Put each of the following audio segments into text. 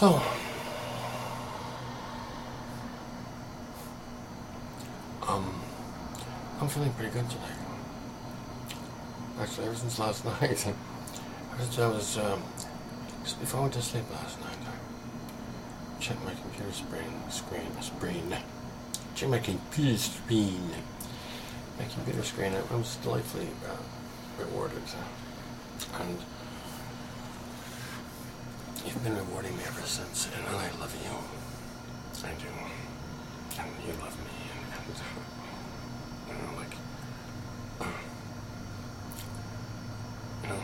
So, I'm feeling pretty good today. Actually, ever since last night, ever since I was, just before I went to sleep last night, I checked my computer screen. Checked my computer screen. My computer screen, I was delightfully rewarded. And you've been rewarding me ever since, and I love you. I do. And you love me, and you know, like, you know,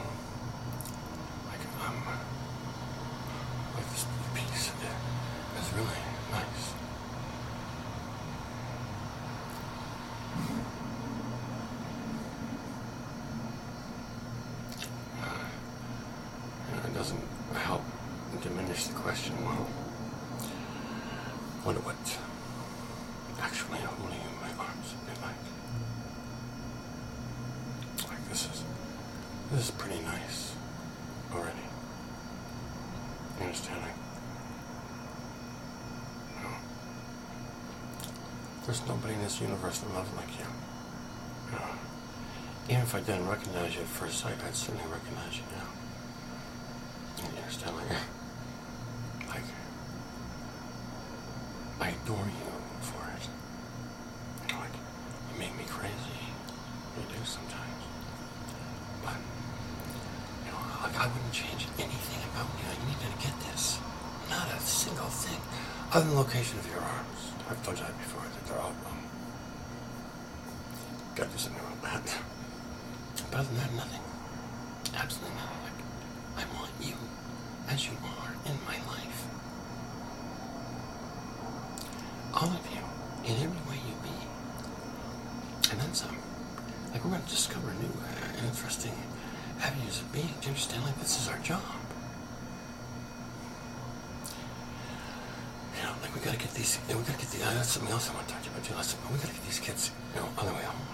like, like this piece is really nice. It doesn't help diminish the question, well, what actually holding in my arms would be like. Like, this is pretty nice already. You understand? No. There's nobody in this universe that loves like you. Even if I didn't recognize you at first sight, I'd certainly recognize you now. You understand? Like, I adore you for it. You know, like, you make me crazy. You do sometimes. But, you know, like, I wouldn't change anything about you. You need to get this. Not a single thing. Other than the location of your arms. I've told you that before, that they're all wrong. Gotta do something about that. But other than that, nothing. Absolutely nothing. Like, I want you as you are in my life. All of you, in every way you be. And then some. Like, we're going to discover new and interesting avenues of being. Do you understand? Like, this is our job. You know, like, we got to get these, that's something else I want to talk to you about too. Listen, we got to get these kids, you know, on their way home.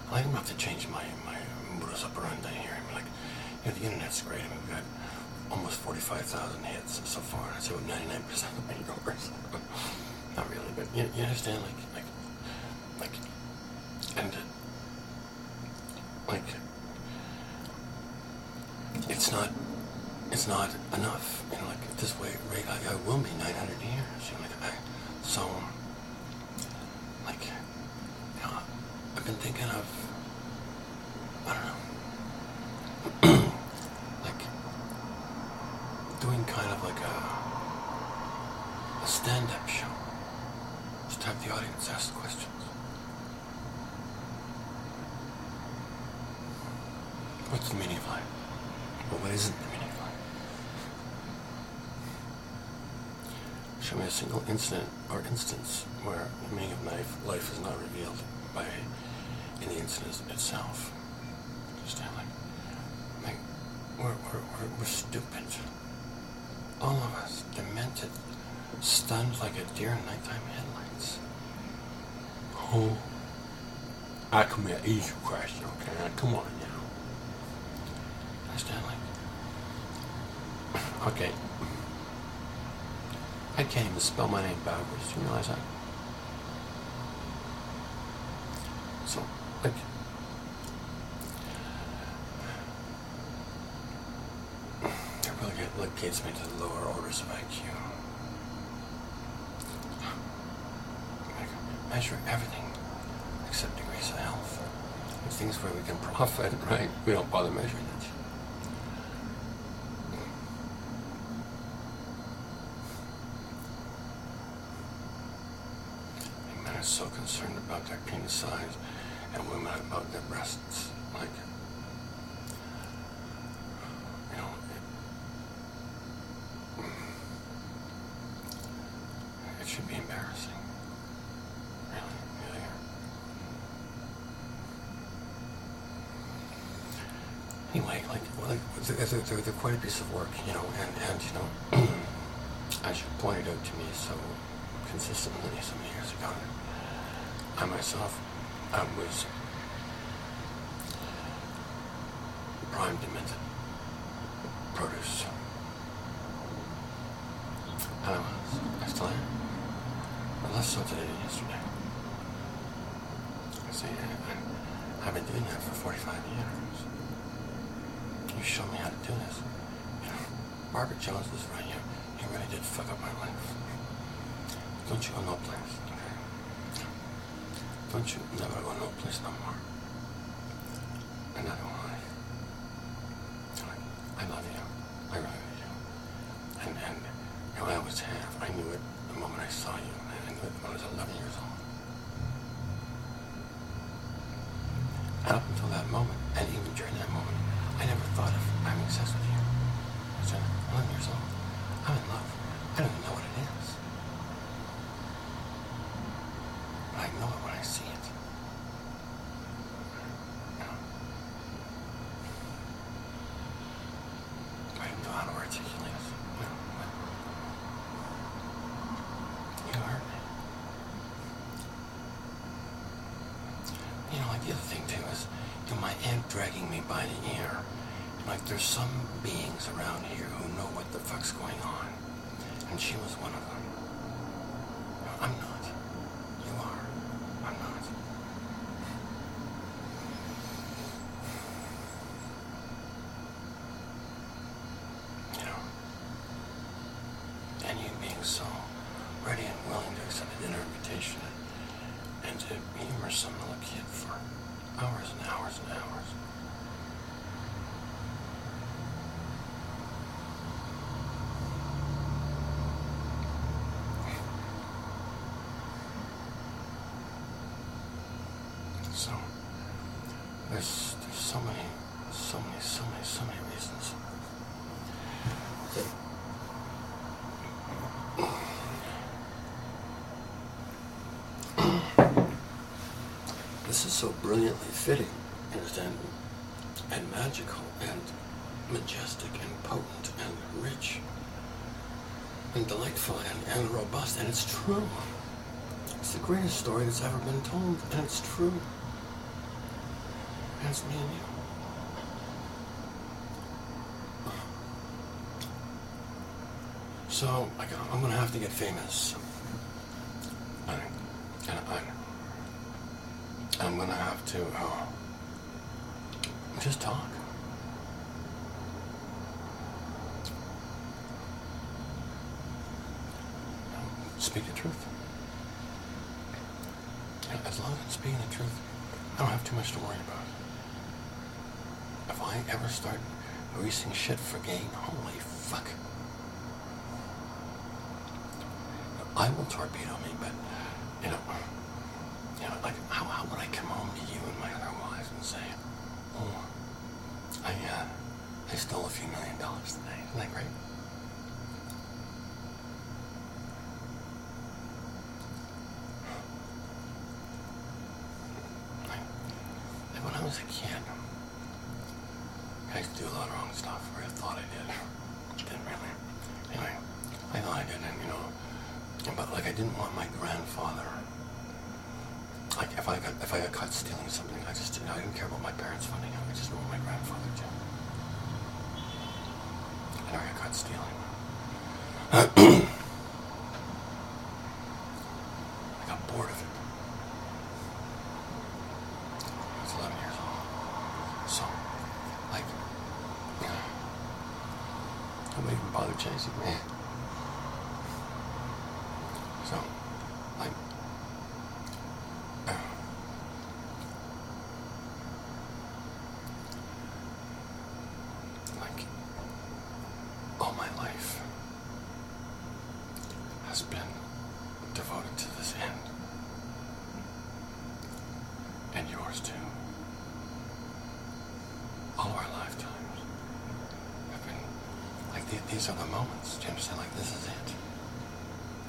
I'm going to have to change my modus operandi here. I mean, like, you know, the internet's great. I mean, we've got almost 45,000 hits so far. I'd say 99% of my yours. Not really, but you understand, like, and, like, it's not enough, you know, like, at this rate, I will be 900 years, you know, like, so, like, you know, I've been thinking of, I don't know, like, doing kind of like a stand-up show. Just have the audience ask questions. What's the meaning of life? Well, what isn't the meaning of life? Show me a single incident or instance where the meaning of life is not revealed in the incident itself. Understand? Like, we're stupid. All of us, demented, stunned like a deer in nighttime headlights. Oh, ask me an easy question, okay? Come on now. Understand? Like, okay. I can't even spell my name backwards. Do you realize that? So, like, it really gets me to the lower orders of IQ. Like, measure everything except degrees of health. There's things where we can profit, right? We don't bother measuring that shit. Men are so concerned about their penis size, and women about their breasts. Like, you know, it should be embarrassing. Really. Anyway, they're quite a piece of work, you know, and you know, as you pointed out to me so consistently some years ago, I myself was prime demented produce. saw today and yesterday. I say, I've been doing that for 45 years. You show me how to do this. You know, Barbara Jones was right. You really did fuck up my life. Don't you go no place, okay? Don't you never go no place no more. And I don't lie. I love you. I really do. And you know, I always have. I knew it the moment I saw you. I knew it when I was 11 years old. And up until that moment, and even during that moment, I never thought of having sex with you. I was 11 years old. I'm in love. I don't even know what it is. But I know it when I see it. I don't know how to articulate it. You hurt me. You know, like the other thing too is, you know, my aunt dragging me by the ear. Like there's some beings around here who know what the fuck's going on. And she was one of them. I'm not. You are. I'm not. You know. And you being so ready and willing to accept a dinner invitation and to humor some little kid for hours and hours and hours. So there's so many reasons that this is so brilliantly fitting, you understand, and magical and majestic and potent and rich and delightful and robust, and it's true. It's the greatest story that's ever been told, and it's true. And it's me and you. So, I'm gonna have to get famous. I'm gonna have to just talk. Speak the truth. As long as I'm speaking the truth, I don't have too much to worry about. If I ever start greasing shit for gain, holy fuck. I will torpedo me, but, you know, like, how would I come home to you and my other wives and say, oh, I stole a few $1 million today. Isn't that great? Like when I was a kid, I used to do a lot of wrong stuff, or I thought I did. Didn't really. Anyway, I thought I did, and you know, but like I didn't want my grandfather. Like if I got caught stealing something, I didn't care about my parents finding out. I just knew what my grandfather did. And I got caught stealing. I got bored of it. I was 11 years old. So, like, nobody even bothered chasing me. So, like, all my life has been devoted to this end. And yours too. All of our lifetimes have been, like, these are the moments. Do you understand? Like, this is it.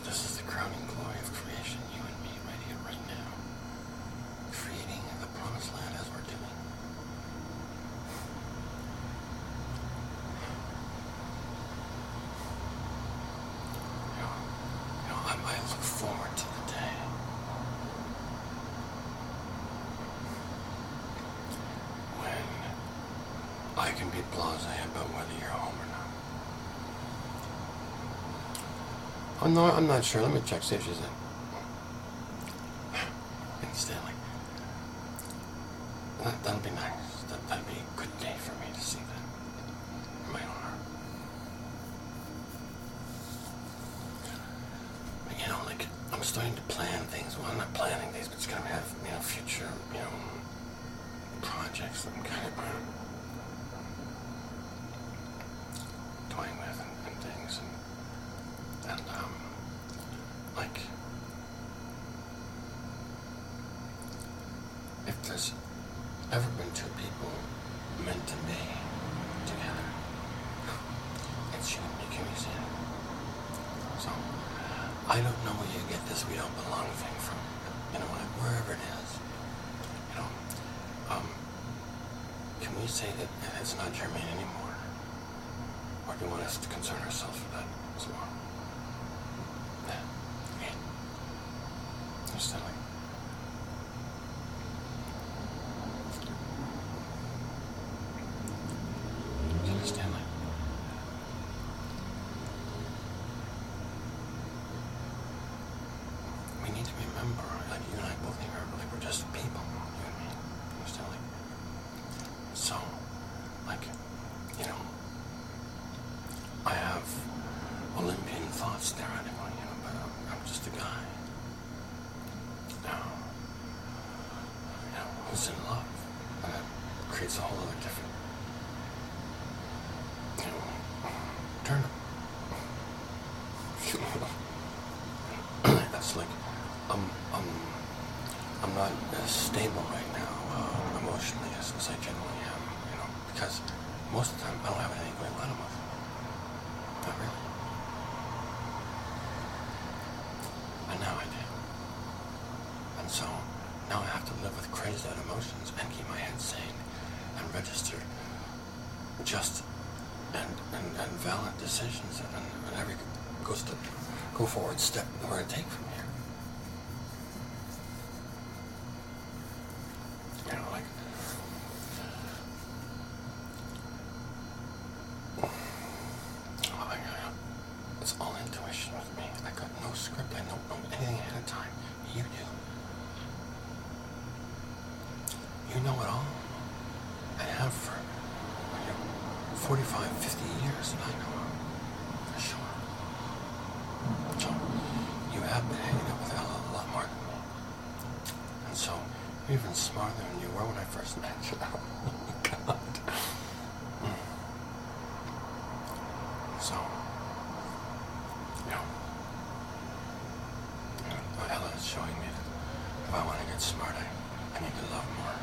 This is the crowning glory of creation, you and me, right here, right now. Creating the promised land as we're doing. I look forward to the day when I can be blasé about whether you're home or not. I'm not sure. Let me check, see if she's in. starting to plan things. Well, I'm not planning things, but it's going to have, future, projects that I'm kind of toying with and things. And like, if there's ever been two people meant to be together, it's you and me, can you see it? So, I don't know where you get this "we don't belong" thing from. Wherever it is. Can we say that it's not germane anymore? Or do you want us to concern ourselves with that as well? Yeah. Okay. Understand? Do you understand? We need to remember, you and I both need to remember, we're just people, you and me. Understand? So, I have Olympian thoughts theoretically, but I'm just a guy. Who's in love, and that creates a whole other different, turnip. That's like, I'm not as stable right now, emotionally as I generally am, because most of the time I don't have anything going on emotionally. Not really. And now I do. And so, now I have to live with crazed out emotions and keep my head sane and register just and valid decisions and every go forward step we're going to take from here. It's all intuition with me. I got no script. I don't know anything ahead of time. You do. You know it all. I have for 45, 50 years, and I know it for sure. So, you have been hanging out with Ella a lot more than me. And so, you're even smarter than you were when I first met you. Oh, God. So, Ella is showing me that if I want to get smart, I need to love more.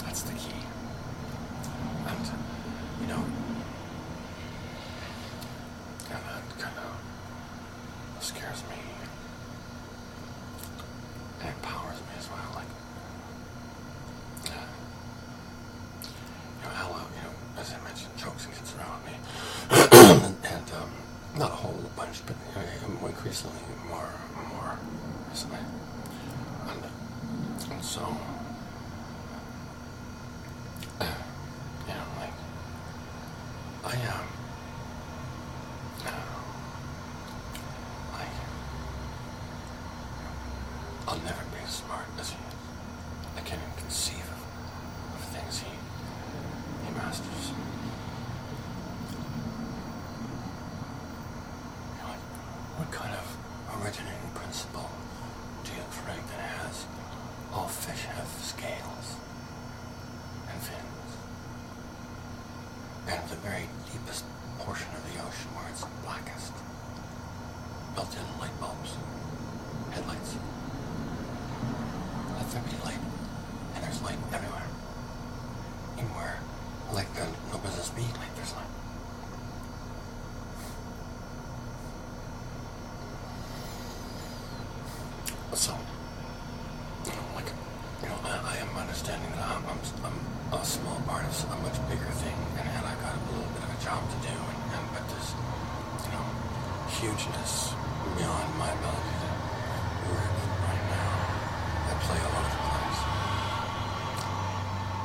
That's the key. And, that kind of scares me. And empowers me as well. Ella, as I mentioned, jokes and gets around me. and not a whole bunch, but increasingly more recently. And so, I am, I'll never be as smart as he is. I can't even conceive of things he masters. What kind of originating principle do you think that has all fish have scales and fins? And the very deepest portion of the ocean where it's blackest, built-in light bulbs, headlights. Let there be light, and there's light everywhere. Even where no business being light, there's light. So, I am understanding that I'm a small part of a much bigger thing, and I've got a little bit of a job to do, but there's, hugeness beyond my ability to work right now that play all over the place.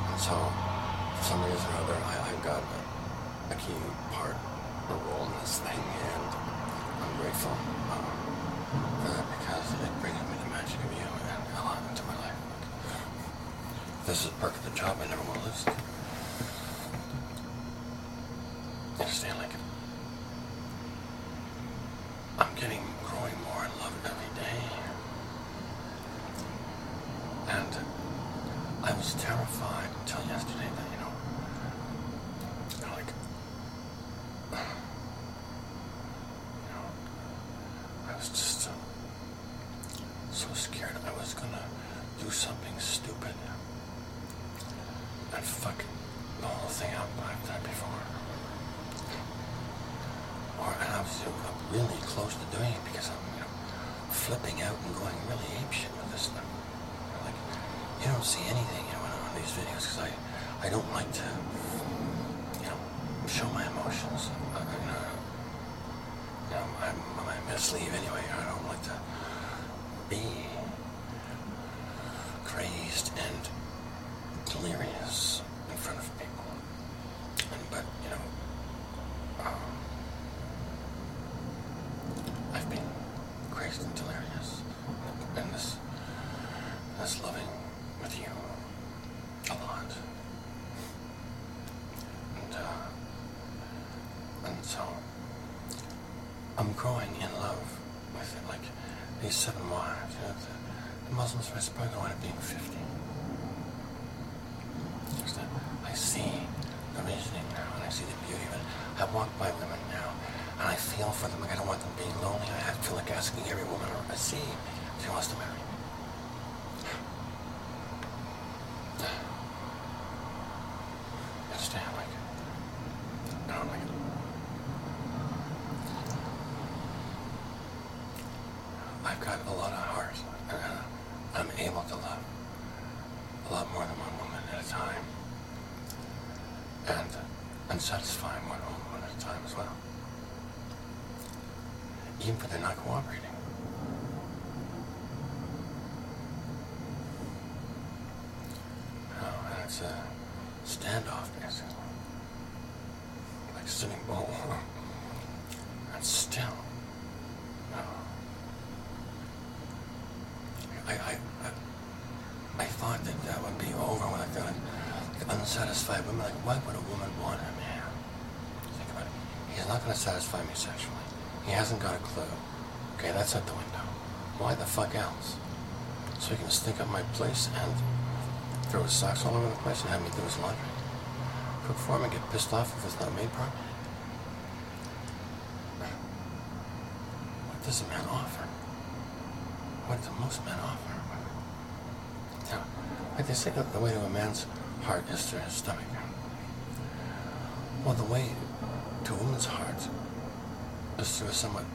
And so, for some reason or other, I've got a key part, a role in this thing, and I'm grateful for that because it brings me the magic of you and Ella into my life. This is a perk of the job I never will lose. You understand? I'm growing more in love every day. was just so scared I was gonna do something stupid and fuck the whole thing up I've done before. And I was really close to doing it because I'm, flipping out and going really apeshit with this stuff. Like, you don't see anything, on these videos because I don't like to, show my emotions. I'm a sleeve anyway. I don't like to be crazed and delirious in front of people. But I've been crazed and delirious in this loving with you a lot. And so I'm growing in love with it, like these 7 wives. The Muslims are probably going to end up being 50. I see the reasoning now, and I see the beauty of it. I walk by women now, and I feel for them. Like I don't want them being lonely. I feel like asking every woman I see if she wants to marry me. Understand? Like, I don't like it. I've got a lot of heart, and I'm able to love a lot more than one woman at a time, and satisfy one woman at a time as well, even if they're not cooperating. And it's a standoff, basically, like sitting bull, and still. I thought that would be over when I got unsatisfied women. Like, why would a woman want a man? Think about it. He's not going to satisfy me sexually. He hasn't got a clue. Okay, that's out the window. Why the fuck else? So he can stink up my place and throw his socks all over the place and have me do his laundry. Cook for him and get pissed off if it's not made properly. What does a man offer? What do most men offer? Now, like they say, the way to a man's heart is through his stomach. Well, the way to a woman's heart is through a somewhat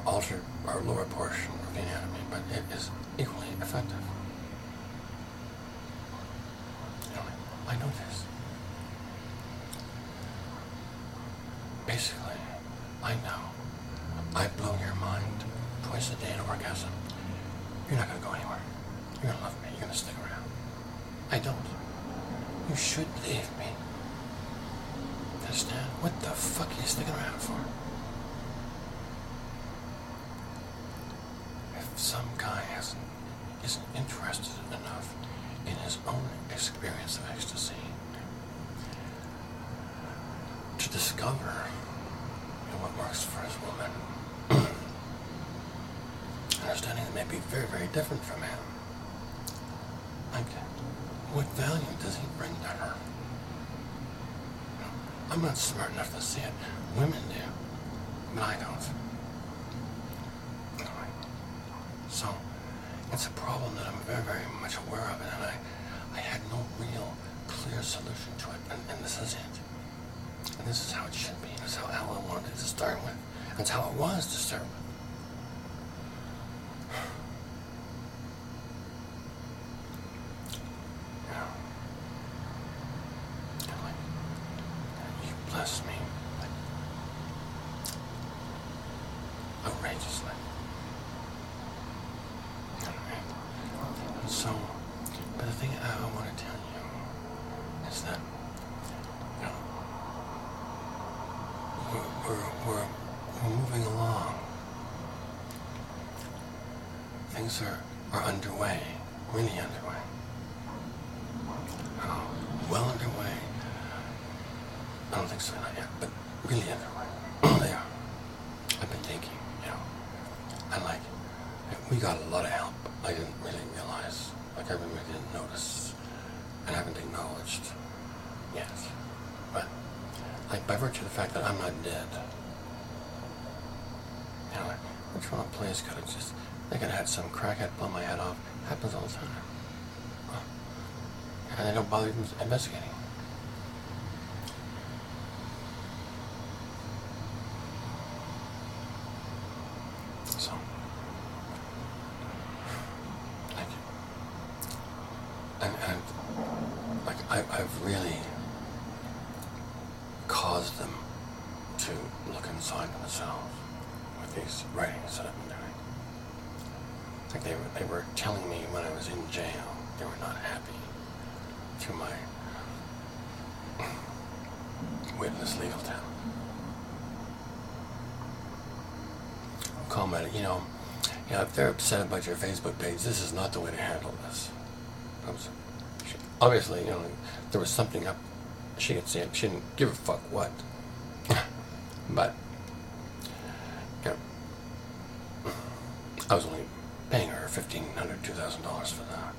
altered or lower portion of the anatomy, but it is equally effective. I know this. Basically, I know I blow your mind twice a day in orgasm. You're not going to go anywhere. You're going to love me. You're going to stick around. I don't. You should believe me. Understand? What the fuck are you sticking around for? If some guy isn't interested enough in his own experience of ecstasy to discover what works for his woman, understanding that may be very, very different from him. Like, what value does he bring to her? I'm not smart enough to see it. Women do, but I don't. So, it's a problem that I'm very, very much aware of, and I had no real clear solution to it, and this is it. And this is how it should be. This is how I wanted it to start with. That's how it was to start with. You bless me outrageously. And so, but the thing I want to tell you is that, we're moving along. Things are underway, really underway. Well underway. I don't think so, not yet, but really underway. They are. I've been thinking, we got a lot of help. I didn't really realize, I really didn't notice, and haven't acknowledged yet. But, by virtue of the fact that I'm not dead, You know, like, which one of the police could have just, they could have had some crackhead blow my head off. Happens all the time. And they don't bother even investigating. So, like, and like, I've really caused them to look inside themselves with these writings that I've been doing. Like they were telling me when I was in jail, they were not happy through my witness legal talent. Comment, if they're upset about your Facebook page, this is not the way to handle this. Obviously, there was something up. She could see it. She didn't give a fuck what. But, I was only paying her $1,500, $2,000 for that.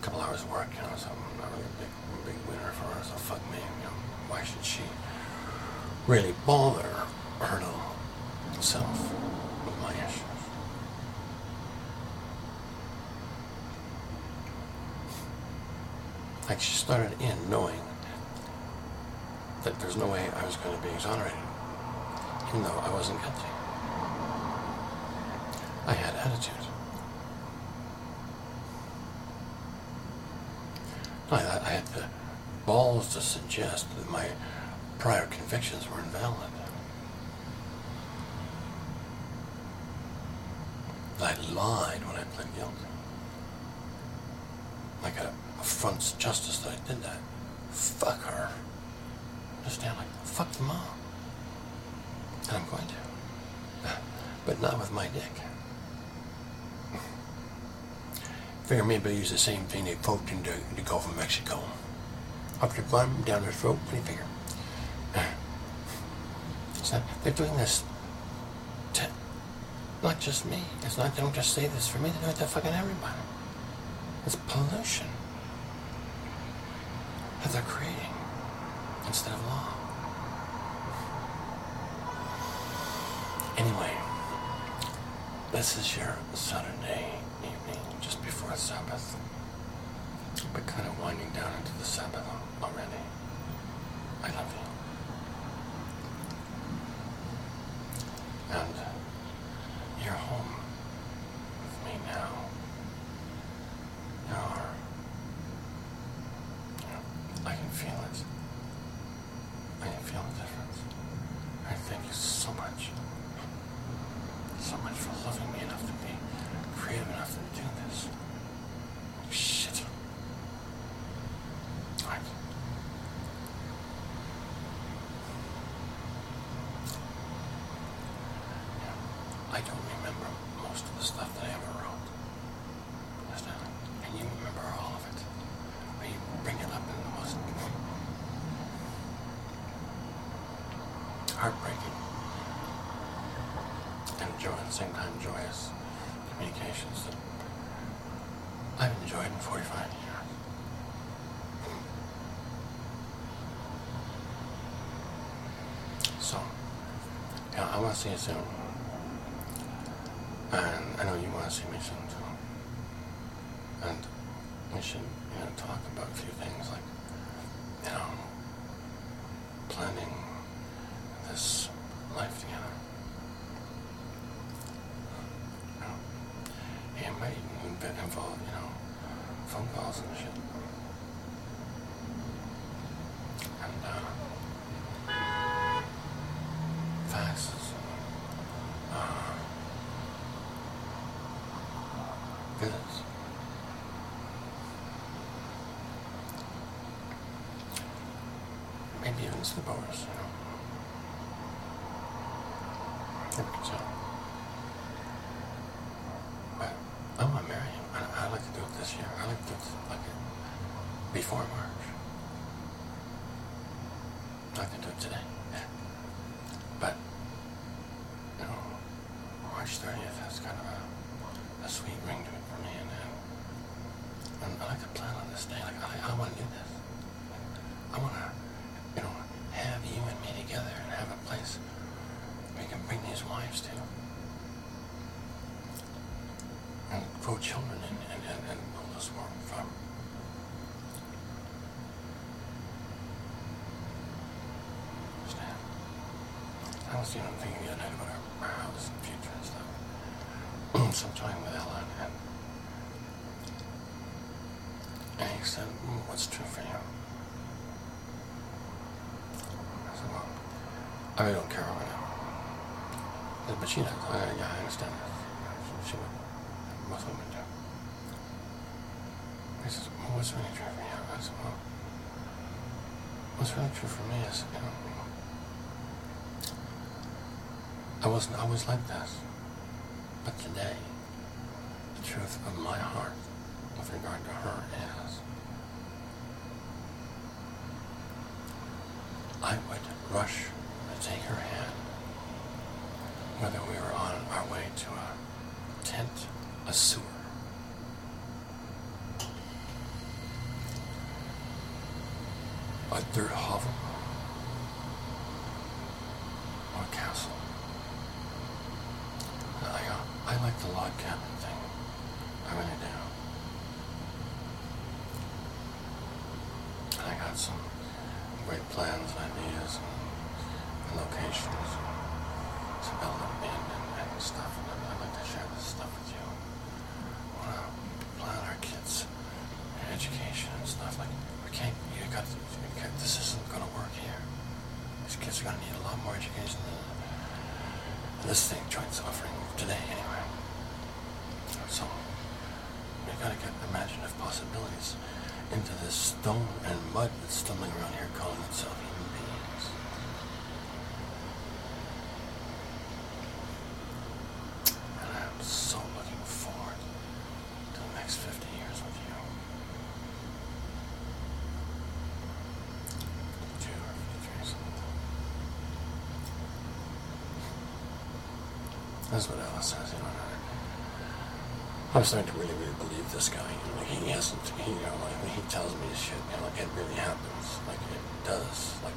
A couple hours of work, so I'm not really a big winner for her, so fuck me. Why should she really bother her little self with my issues? Like, she started in knowing that there's no way I was going to be exonerated, even though I wasn't guilty. I had attitude. I had the balls to suggest that my prior convictions were invalid. I lied when I pled guilty. Like a affronts justice that I did that. Fuck her. Understand? Like, fuck them all. And I'm going to. But not with my dick. Figure maybe use the same thing they poked into the Gulf of Mexico. Up your bum, down their throat, what do you figure? So they're doing this to not just me. It's not, they don't just say this for me, they do it to fucking everybody. It's pollution that they're creating instead of law. Anyway, this is your Saturday evening, just before Sabbath. But kind of winding down into the Sabbath already. I love you. And you're home with me now. I can feel it. I can feel the difference. I thank you so much. So much for loving me enough to be creative enough to do this. Shit. Alright. I don't remember most of the stuff that I ever wrote. Understand? And you remember all of it. Or you bring it up in the most heartbreaking and at the same time joyous communications that I've enjoyed in 45 years. So, I want to see you soon. And I know you want to see me soon too. And we should, talk about a few things like, planning this life together. It might even involve, phone calls and shit. And, faxes. Visits. Maybe even sleepovers, Never can tell. But I want to marry you. I'd like to do it this year. I'd like to do it before March. I'd like to do it today. But, March 30th has kind of a sweet ring to it for me. And I like to plan on this day. I want to do this. I want to, have you and me together and have a place we can bring these wives to. grow children and build this world from. Understand? I was even thinking the other night about our house and future and stuff. So I'm talking with Ellen, and he said, what's true for you? I said, well, I really don't care right now. But she does. Yeah, I understand that. She would. Most women do. He says, well, what's really true for you? I said, well, what's really true for me is, I wasn't always like this. But today, the truth of my heart with regard to her is, I would rush to take her hand, whether we were on our way to a tent, a sewer, a dirt hovel, or a castle. I like the log cabin thing. I really do. And I got some great plans and ideas and locations to build them in and stuff. And I'd like to share this stuff with you. I want to plan our kids' education and stuff. Like, this isn't going to work here. These kids are going to need a lot more education than this thing Joint's offering today anyway. So we gotta get imaginative possibilities into this stone and mud that's stumbling around here calling itself human beings. And I'm so looking forward to the next 50 years with you. 52 or 53 something. That's what Alice says, I'm starting to really believe this guy. Like he hasn't, like when he tells me this shit, like it really happens. Like it does. Like,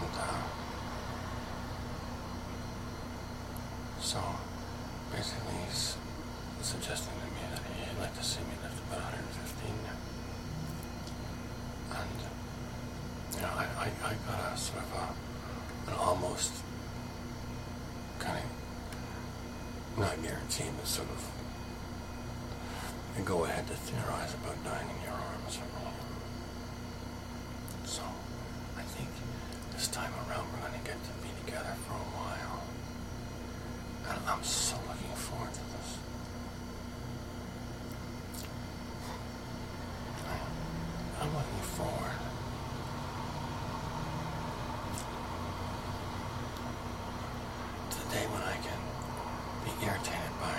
and, so basically he's suggesting to me that he'd like to see me live to about 115. And, I got a sort of an almost kind of, not guaranteed, but sort of a go ahead to theorize about dying in your arms from me. So I think this time around we're going to get to be together for a while. And I'm so looking forward to this. I'm looking forward to the day when I can be irritated by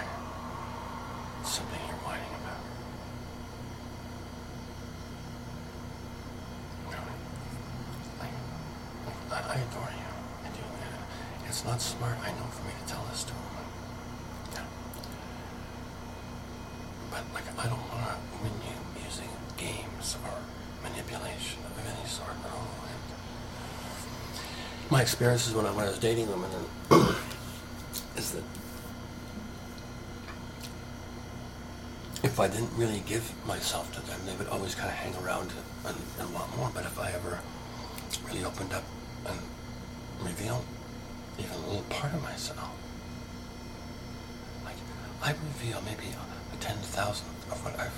something you're whining about. I adore you. I do. It's not smart, I know, for me to tell this to a woman. Yeah. But, I don't want to win you using games or manipulation of any sort at all. And my experiences when I was dating women is that if I didn't really give myself to them, they would always kind of hang around and want more. But if I ever really opened up and revealed even a little part of myself, like I reveal maybe a 10,000th of what I've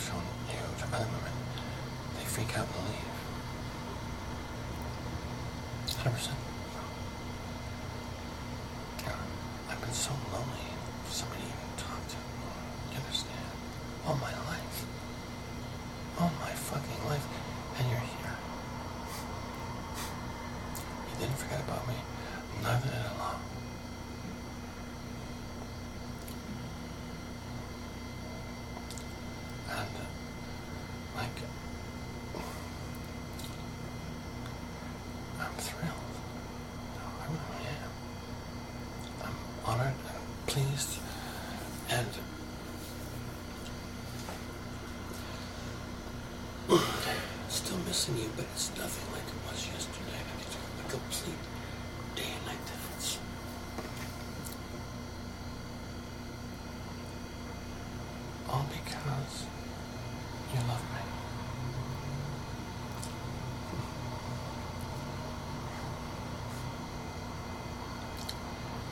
shown you to other women, they freak out and leave. 100%. Yeah, I've been so lonely for somebody to even talk to. You understand? All my life. All my fucking life. And you're here. You didn't forget about me. Neither did Allah. And, I'm thrilled. I really am. I'm honored and pleased and still missing you, but it's nothing like it was yesterday. It's a complete day and night difference. because you love me.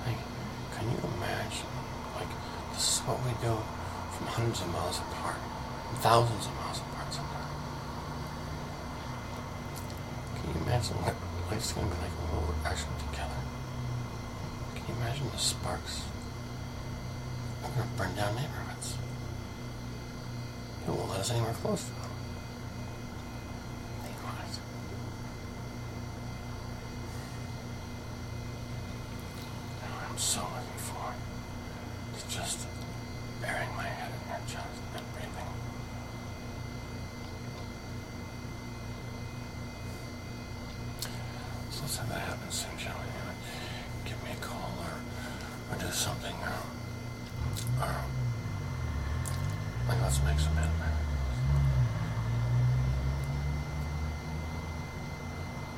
Like, can you imagine, like, this is what we do from hundreds of miles apart, thousands of miles apart sometimes. Can you imagine what life's going to be like when we're actually together? Can you imagine the sparks? We're going to burn down neighborhoods. People won't let us anywhere close to them. Think about it. I'm so looking forward to just burying my head in your chest and breathing. So let's have that happen soon, shall we? Give me a call or do something or like, let's make some anime.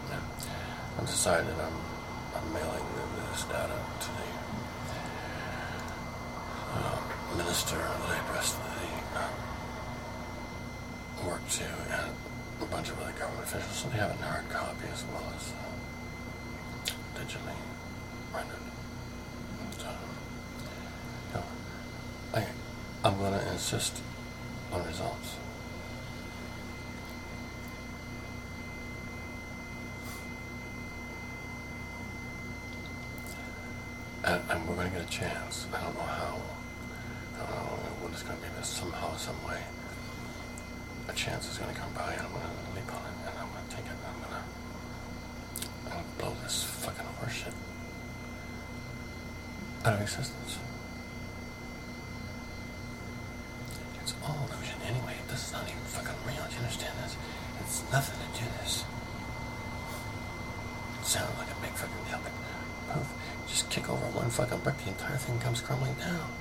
Yeah. I've decided I'm mailing this data to the minister that I addressed the work to and a bunch of other government officials, so they have it in hard copy as well as digitally rendered. So, I'm going to insist on results. And we're going to get a chance. I don't know how. I don't know what it's going to be, but somehow, some way, a chance is going to come by, and I'm going to leap on it, and I'm going to take it, and I'm going to blow this fucking horseshit out of existence. It's all illusion anyway. This is not even fucking real. Do you understand this? It's nothing to do this. It sounds like a big fucking deal, but poof, just kick over one fucking brick, the entire thing comes crumbling down.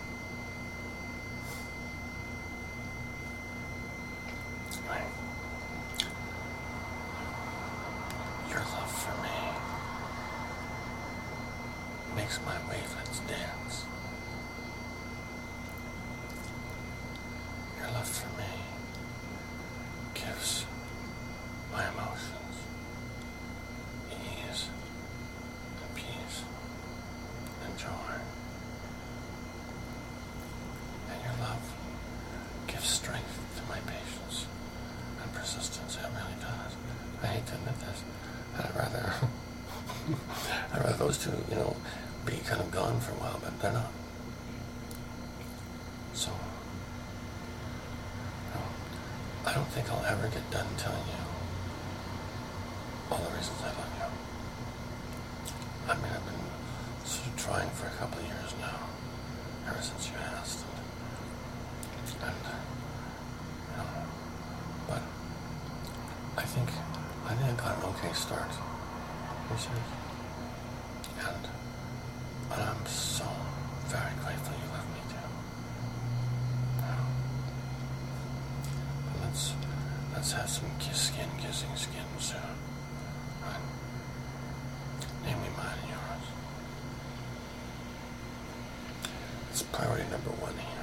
Right. Your love for me makes my wavelets dance. Your love for me gives my emotions ease and peace and joy. And your love gives strength to my patience and persistence. It really does. I hate to admit this. I'd rather those two, be kind of gone for a while, but they're not. So, I don't think I'll ever get done telling you all the reasons I love you. I mean, I've been sort of trying for a couple of years now, ever since you asked, and but I think I got an okay start. You see? And I'm so very grateful you love me too. Let's have some kissing skin soon. Right? Name me mine and yours. It's priority number 1 here.